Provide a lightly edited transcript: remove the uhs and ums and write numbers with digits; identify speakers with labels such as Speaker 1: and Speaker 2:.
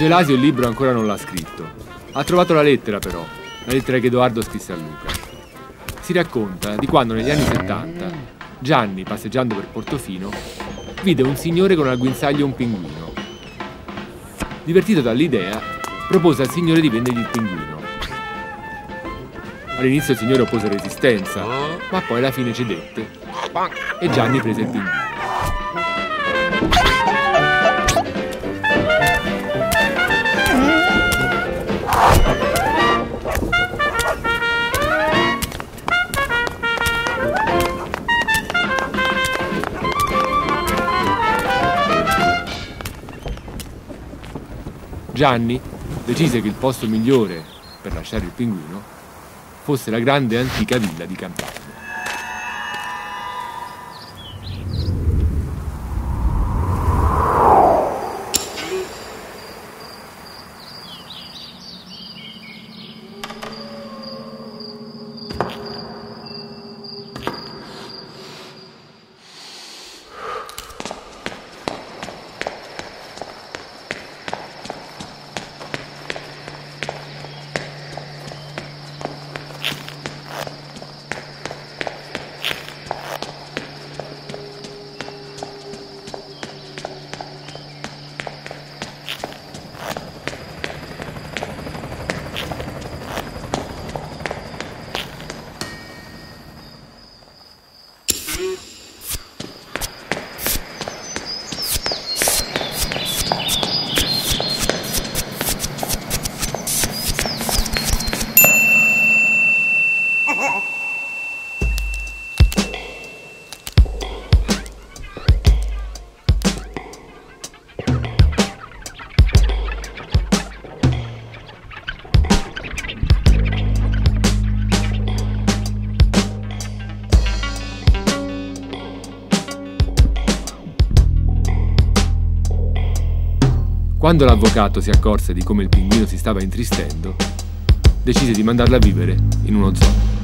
Speaker 1: Gelasio il libro ancora non l'ha scritto. Ha trovato la lettera però, la lettera che Edoardo scrisse a Luca. Si racconta di quando negli anni 70 Gianni, passeggiando per Portofino, vide un signore con al guinzaglio un pinguino. Divertito dall'idea, propose al signore di vendergli il pinguino. All'inizio il signore oppose resistenza, ma poi alla fine cedette e Gianni prese il pinguino. Gianni decise che il posto migliore per lasciare il pinguino fosse la grande antica villa di campagna. Quando l'avvocato si accorse di come il pinguino si stava intristendo, decise di mandarlo a vivere in uno zoo.